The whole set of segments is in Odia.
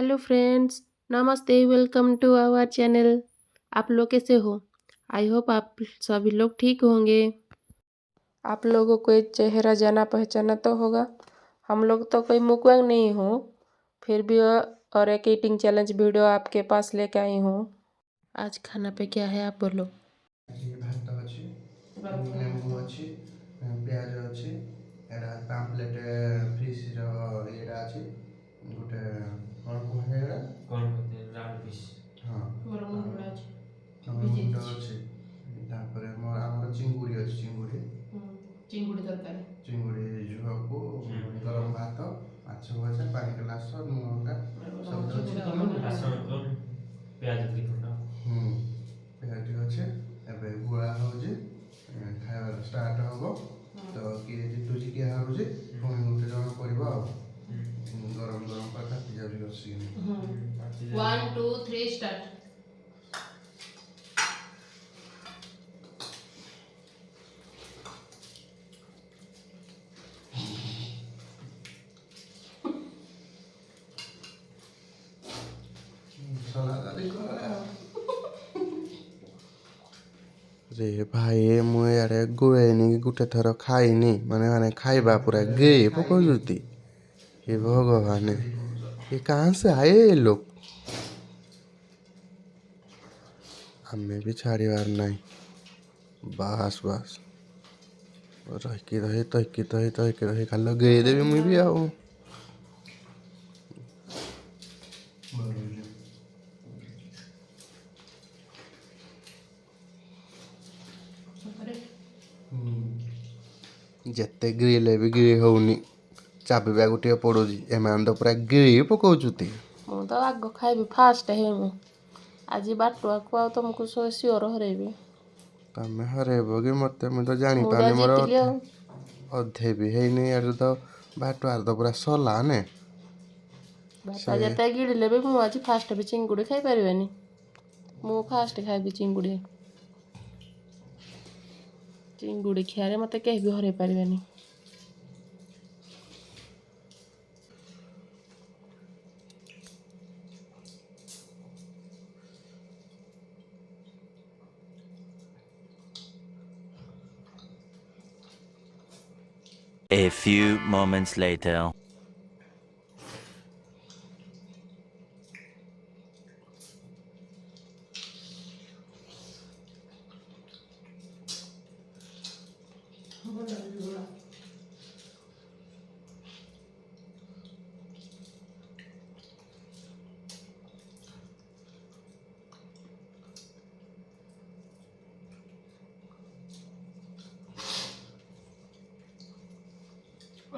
हेलो फ्रेंड्स, नमस्ते, वेलकम टू आवर चैनल। आप लोग कैसे हो? आई होप आप सभी लोग ठीक होंगे। आप लोगों को एक चेहरा जाना पहचाना तो होगा। हम लोग तो कोई मुकवंग नहीं हो, फिर भी और एक ईटिंग चैलेंज वीडियो आपके पास लेके आई हूँ। आज खाना पे क्या है आप बोलो। भात अच्छी लेंबू अच्छी प्याज अच्छी एटा पाम्पलेट फिश ये अच्छी गोटे कौन कहते हैं कौन कहते हैं राउंड फिश हाँ मोर मुंडा अच्छे मुंड अच्छी तापर आमर चिंगुड़ी अच्छी चिंगुड़ी तरकारी चिंगुड़ी झुआ को गरम भात माछ भजा पानी ग्लास लुणटा सब अच्छी ବାସନ କର ପିଆଜ ଦି ଖଣ୍ଡ ପିଆଜ ଅଛି ଏବେ ଗୁଳା ହେଉଛି ଖାଇବା ଷ୍ଟାର୍ଟ ହେବ ତ କିଏ ଜିତୁଛି କିଏ ହାରୁଛି ପୁଣି ଗୋଟେ ଜଣ କରିବ ଆଉ ଗରମ ଗରମ ପୁରା ତାତି ଯାଉଛି ବସିକିନି 1 2 3 ଷ୍ଟାର୍ଟ। रे भाई ମୁଁ ଇଆଡ଼େ ଗୋଳେଇନି ଗୋଟେ ଥର ଖାଇନି ମାନେ ଖାଇବା ପୁରା गे ପକଉଛନ୍ତି हे भगवान ये कहाँ से आए ये लोग हमें भी छाड़ीबार नहीं बास बास ରହିକି ରହି ଖାଲି ଲଗେଇଦେବି ମୁଇଁ ବି ଆଉ ଯେତେ ଗ୍ରିଲେ ବି ଗ୍ରି ହଉନି ଚାବିବା ଗୋଟିଏ ପଡ଼ୁଛି ଏମାନେ ତ ପୁରା ଗ୍ରି ପକଉଛନ୍ତି। ମୁଁ ତ ଆଗ ଖାଇବି, ଫାଷ୍ଟ ହେମି ଆଜି ବାଟୁଆକୁ ଆଉ ତମକୁ ସିଓର ହରେଇବି। ତମେ ହରେଇବ କି ମତେ ମୁଁ ତ ମୁଁ ତ ଜାଣିପାରୁନି ମୋର ଜିତିଲି ଆଉ। ଅଧେ ବି ହେଇନି ଆଡୁ ତ ବାଟୁଆର ତ ପୁରା ସଲା ନେ ବାପା ଯେତେ ଗିଳିଲେ ବି ମୁଁ ଆଜି ଫାଷ୍ଟ ବି ଚିଙ୍ଗୁଡ଼ି ଖାଇପାରିବେନି। ମୁଁ ଫାଷ୍ଟ ଖାଇବି ଚିଙ୍ଗୁଡ଼ି। ଚିଙ୍ଗୁଡ଼ି ଖିଆରେ ମତେ କେହି ବି ହରେଇ ପାରିବେନି। A few moments later.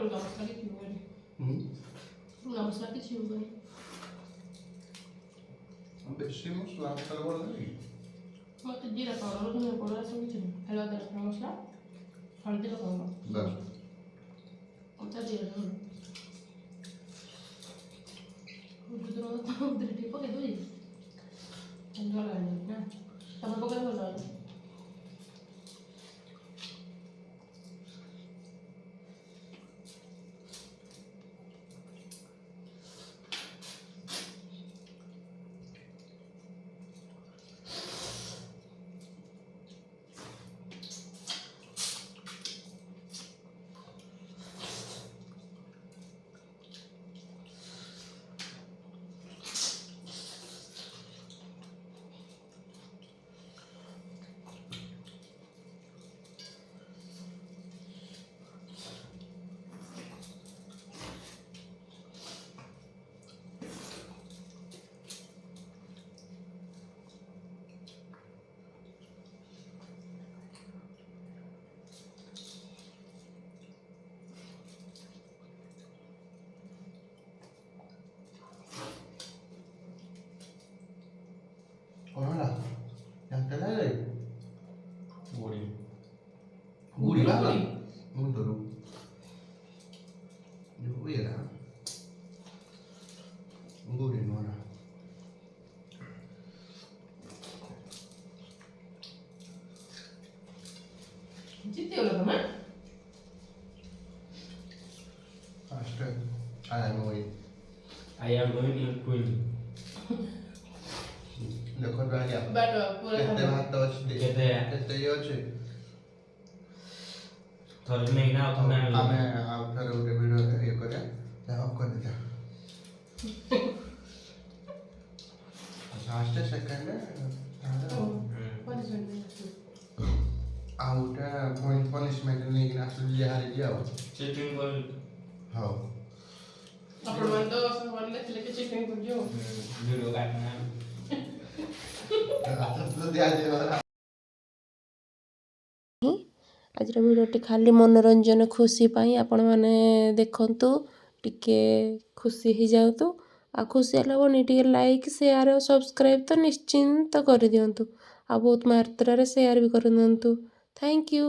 ଅଲଗା ମସଲା କିଛି ହୁଏନି। ଅଲଗା ମସଲା କିଛି ହୁଏନି। ବେଶୀ ମସଲା ମସଲା ଭଲ ଲାଗେ ମତେ ଜିରା ପାଉଡର, ଧନିଆ ପାଉଡର ଏସବୁ କିଛି ନୁହେଁ। ଖାଲି ଅଦା ରସୁଣ ମସଲା, ହଳଦୀ ଲଙ୍କା ମତେ ଜିରା ଭଲ। ଟିକେ ପକେଇ ଦେବି ଭଲ ଲାଗେନି ନା, ତମେ ପକେଇ ଭଲ ଲାଗେ। କଣ ହେଲା କେମିତି ଲାଗେ ଗୁଡ଼ି ଗୁଡ଼ି ବାହାରିଲା ମୁଣ୍ଡରୁ ଯୋଉ ଇଏଟା ଗୁଡ଼ି ନୁହଁ ନା ଜିତିଗଲ ତମେ। ଫାଷ୍ଟ ଆରାମ ହୁଏ I am going in 20. ଦେଖ ତ ଆଜ୍ଞା ବାଟ ପୁରା କେତେ ଭାତ ଅଛି କେତେ? କେତେ ଇଏ ଅଛି ଥରେ ନେଇକିନା ଆଉ ଥରେ ଆମେ ଆଣିଲେ ଆଉ ଥରେ ଗୋଟେ ଭିଡ଼ିଓରେ ଇଏ କରିବା ଯାହା ଅଫ୍ କରିଦେବା ଫାଷ୍ଟ ସେକେଣ୍ଡ ଆଉ ଗୋଟେ ପନିସମେଣ୍ଟ ନେଇକିନା ଆସୁଛି ଯାହା ହେଇଛି ଆଉ ଚିକେନ କରି ହଉ ଆପଣମାନେ ତ ସବୁମାନେ ଦେଖିଲେ କି ଚିକେନ କରୁଛୁ ଭିଡ଼ିଓ କାଟିନା ଆଜିର ଭିଡ଼ିଓଟି ଖାଲି ମନୋରଞ୍ଜନ ଖୁସି ପାଇଁ ଆପଣମାନେ ଦେଖନ୍ତୁ ଟିକେ ଖୁସି ହେଇଯାଆନ୍ତୁ ଆଉ ଖୁସି ହେଲା ବୋଲି ଟିକେ ଲାଇକ୍ ସେୟାର ଆଉ ସବସ୍କ୍ରାଇବ୍ ତ ନିଶ୍ଚିନ୍ତ କରିଦିଅନ୍ତୁ ଆଉ ବହୁତ ମାତ୍ରାରେ ସେୟାର ବି କରିଦିଅନ୍ତୁ ଥ୍ୟାଙ୍କ ୟୁ।